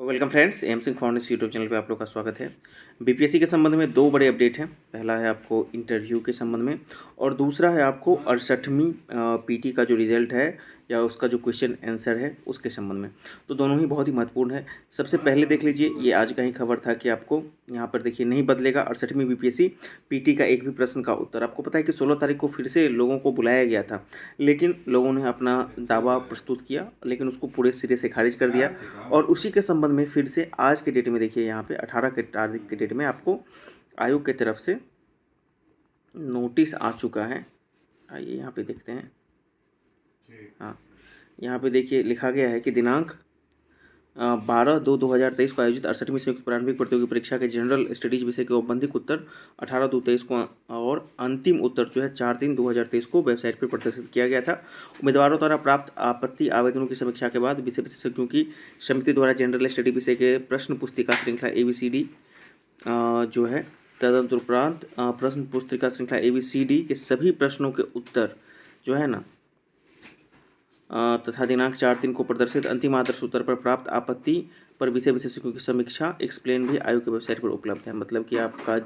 Welcome friends, M Singh foundation YouTube channel पे आप लोग का स्वागत है। बीपीएससी के संबंध में दो बड़े अपडेट हैं। पहला है आपको इंटरव्यू के संबंध में और दूसरा है आपको 68वीं पीटी का जो रिजल्ट है या उसका जो क्वेश्चन आंसर है उसके संबंध में। तो दोनों ही बहुत ही महत्वपूर्ण है। सबसे पहले देख लीजिए, ये आज का ही खबर था कि आपको यहाँ पर देखिए नहीं बदलेगा 68वीं बीपीएससी पीटी का एक भी प्रश्न का उत्तर। आपको पता है कि 16 तारीख को फिर से लोगों को बुलाया गया था, लेकिन लोगों ने अपना दावा प्रस्तुत किया, लेकिन उसको पूरे सिरे से खारिज कर दिया। और उसी के संबंध में फिर से आज के डेट में देखिए, यहाँ पे 18 के तारीख के डेट में आपको आयोग की तरफ से नोटिस आ चुका है। आइए यहाँ पे देखते हैं। हाँ, यहाँ पे देखिए लिखा गया है कि दिनांक 12/2/2023 को आयोजित 68वीं संयुक्त प्रारंभिक प्रतियोगी परीक्षा के जनरल स्टडीज विषय के औपबंधिक उत्तर 18/2/23 को और अंतिम उत्तर जो है 4/3/2023 को वेबसाइट पर प्रदर्शित किया गया था। उम्मीदवारों द्वारा प्राप्त आपत्ति आवेदनों की समीक्षा के बाद विषय विशेषज्ञों की समिति द्वारा जनरल स्टडी विषय के प्रश्न पुस्तिका श्रृंखला ABCD जो है तदनुपरांत प्रश्न पुस्तिका श्रृंखला ABCD के सभी प्रश्नों के उत्तर जो है ना तथा दिनांक 4/3 को प्रदर्शित अंतिम आदर्श उत्तर पर प्राप्त आपत्ति पर विषय विशेषज्ञों की समीक्षा एक्सप्लेन भी आयोग की वेबसाइट पर उपलब्ध है। मतलब कि आपका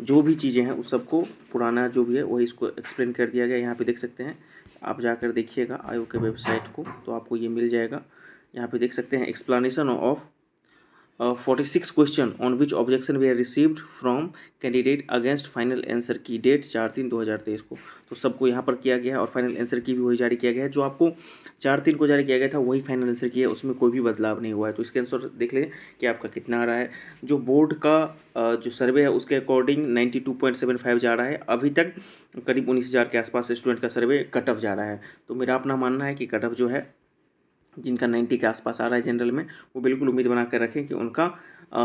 जो भी चीज़ें हैं उस सबको पुराना जो भी है वही इसको एक्सप्लेन कर दिया गया। यहाँ पे देख सकते हैं, आप जाकर देखिएगा आयोग के वेबसाइट को तो आपको ये मिल जाएगा। यहाँ पे देख सकते हैं explanation of 46 question on which objection we are received from candidate against final answer key date 4/3/2023 को। तो सबको यहाँ पर किया गया है और फाइनल आंसर की भी वही जारी किया गया है। जो आपको 4/3 को जारी किया गया था वही फाइनल आंसर की है, उसमें कोई भी बदलाव नहीं हुआ है। तो इसके आंसर देख लें कि आपका कितना आ रहा है। जो बोर्ड का जो सर्वे है उसके अकॉर्डिंग 92.75 जा रहा है। अभी तक करीब 19,000 के आसपास स्टूडेंट का सर्वे कट ऑफ जा रहा है। तो मेरा अपना मानना है कि कट ऑफ जो है जिनका 90 के आसपास आ रहा है जनरल में, वो बिल्कुल उम्मीद बना कर रखें कि उनका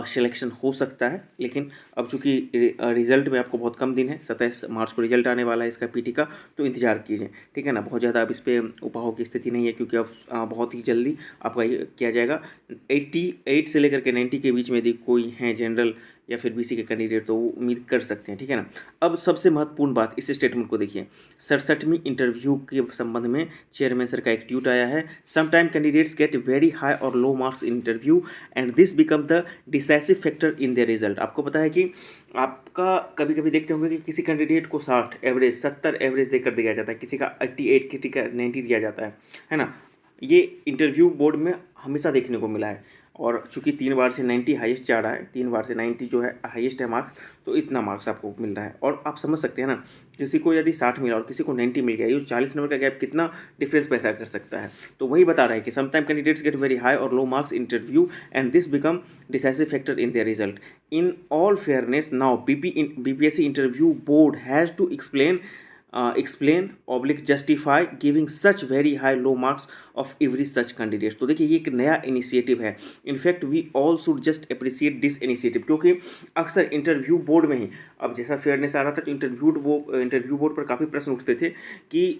सिलेक्शन हो सकता है। लेकिन अब चूँकि रिजल्ट में आपको बहुत कम दिन है, 27 मार्च को रिजल्ट आने वाला है इसका पीटी का, तो इंतजार कीजिए, ठीक है ना। बहुत ज़्यादा अब इस पर उपाहों की स्थिति नहीं है, क्योंकि अब बहुत ही जल्दी आपका ये किया जाएगा। 88 से लेकर के 90 के बीच में यदि कोई है जनरल या फिर बीसी के कैंडिडेट तो वो उम्मीद कर सकते हैं, ठीक है ना। अब सबसे महत्वपूर्ण बात इस स्टेटमेंट को देखिए। 67वीं इंटरव्यू के संबंध में चेयरमैन सर का एक ट्वीट आया है। Sometime candidates get very high और low marks in interview and this become the decisive factor in their result. आपको पता है कि आपका कभी कभी देखते होंगे कि किसी कैंडिडेट को 60 एवरेज 70 एवरेज देकर दिया जाता है, किसी का 88, किसी का 90 दिया जाता है ना। ये इंटरव्यू बोर्ड में हमेशा देखने को मिला है। और चूंकि 3 बार से 90 हाईएस्ट जा रहा है, 3 बार से 90 जो है हाईएस्ट है मार्क्स, तो इतना मार्क्स आपको मिल रहा है। और आप समझ सकते हैं ना, किसी को यदि 60 मिला और किसी को 90 मिल गया, ये 40 नंबर का गैप कितना डिफरेंस पैसा कर सकता है। तो वही बता रहा है कि sometime candidates get very high और low marks interview and this become decisive factor in their result. In all fairness now BPSC interview board has to explain oblique justify giving such very high low marks of every such candidate। तो देखिए ये एक नया initiative है। In fact we all should just appreciate this initiative, क्योंकि अक्सर interview board में ही अब जैसा फेयरनेस आ रहा था तो इंटरव्यू बोर्ड पर काफ़ी प्रश्न उठते थे कि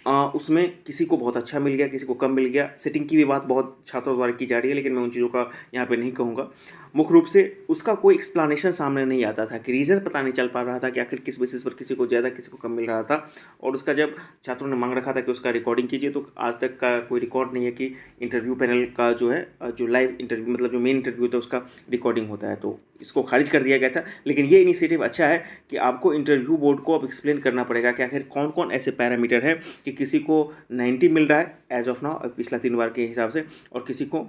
उसमें किसी को बहुत अच्छा मिल गया, किसी को कम मिल गया। सेटिंग की भी बात बहुत छात्रों द्वारा की जा रही है, लेकिन मैं उन चीज़ों का यहाँ पे नहीं कहूँगा। मुख्य रूप से उसका कोई एक्सप्लेनेशन सामने नहीं आता था कि रीज़न पता नहीं चल पा रहा था कि आखिर किस बेसिस पर किसी को ज़्यादा किसी को कम मिल रहा था। और उसका जब छात्रों ने मांग रखा था कि उसका रिकॉर्डिंग कीजिए, तो आज तक का कोई रिकॉर्ड नहीं है कि इंटरव्यू पैनल का जो है जो लाइव इंटरव्यू मतलब जो मेन इंटरव्यू था उसका रिकॉर्डिंग होता है। तो इसको खारिज कर दिया गया था। लेकिन ये इनिशिएटिव अच्छा है कि आपको इंटरव्यू बोर्ड को अब एक्सप्लेन करना पड़ेगा कि आखिर कौन कौन ऐसे पैरामीटर है कि किसी को 90 मिल रहा है एज ऑफ नाउ पिछला 3 बार के हिसाब से, और किसी को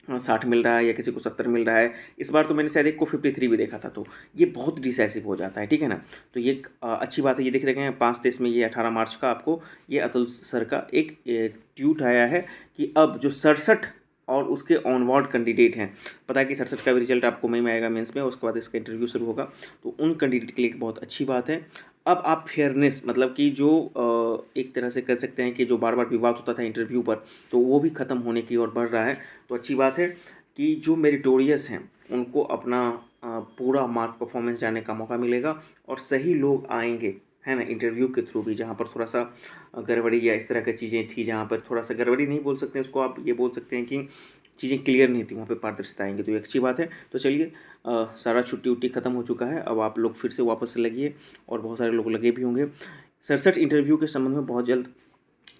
60 मिल रहा है या किसी को 70 मिल रहा है। इस बार तो मैंने शायद एक को 53 भी देखा था। तो ये बहुत डिसाइसिव हो जाता है, ठीक है ना। तो ये अच्छी बात है। ये देख रहे हैं 5/23 में, ये 18 मार्च का आपको ये अतुल सर का एक ट्वीट आया है कि अब जो 67 और उसके ऑनवर्ड कैंडिडेट हैं, पता है कि 67 का भी रिजल्ट आपको मई में आएगा मेंस में, उसके बाद इसका इंटरव्यू शुरू होगा। तो उन कैंडिडेट के लिए एक बहुत अच्छी बात है। अब आप फेयरनेस मतलब कि जो एक तरह से कर सकते हैं कि जो बार बार विवाद होता था इंटरव्यू पर, तो वो भी ख़त्म होने की ओर बढ़ रहा है। तो अच्छी बात है कि जो मेरिटोरियस हैं उनको अपना पूरा मार्क परफॉर्मेंस जाने का मौका मिलेगा और सही लोग आएंगे, है ना, इंटरव्यू के थ्रू भी। जहाँ पर थोड़ा सा गड़बड़ी या इस तरह की चीज़ें थी, जहाँ पर थोड़ा सा गड़बड़ी नहीं बोल सकते उसको, आप ये बोल सकते हैं कि चीज़ें क्लियर नहीं थी, वहाँ पे पारदर्शिता आएंगे। तो ये अच्छी बात है। तो चलिए सारा छुट्टी उट्टी ख़त्म हो चुका है, अब आप लोग फिर से वापस से लगिए और बहुत सारे लोग लगे भी होंगे। 67 इंटरव्यू के संबंध में बहुत जल्द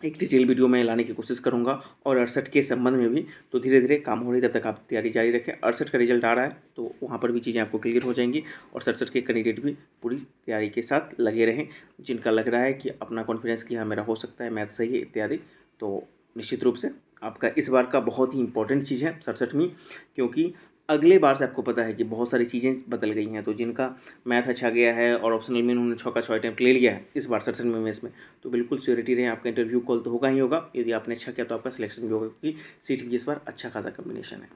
एक डिटेल वीडियो मैं लाने की कोशिश करूंगा, और 68 के संबंध में भी तो धीरे धीरे काम हो रही है, तब तक आप तैयारी जारी रखें। 68 का रिजल्ट आ रहा है तो वहाँ पर भी चीज़ें आपको क्लियर हो जाएंगी, और 67 के कैंडिडेट भी पूरी तैयारी के साथ लगे रहें। जिनका लग रहा है कि अपना कॉन्फिडेंस कि हाँ मेरा हो सकता है, मैथ सही है इत्यादि, तो निश्चित रूप से आपका इस बार का बहुत ही इंपॉर्टेंट चीज़ है 67वीं, क्योंकि अगले बार से आपको पता है कि बहुत सारी चीज़ें बदल गई हैं। तो जिनका मैथ अच्छा गया है और ऑप्शनल में उन्होंने 6 का 6 अटैम्प्ट ले लिया है इस बार 67 में मेंस में, तो बिल्कुल श्योरिटी रहे आपका इंटरव्यू कॉल तो होगा ही होगा। यदि आपने अच्छा किया तो आपका सिलेक्शन भी होगा, क्योंकि सीट भी इस बार अच्छा खासा कॉम्बिनेशन है।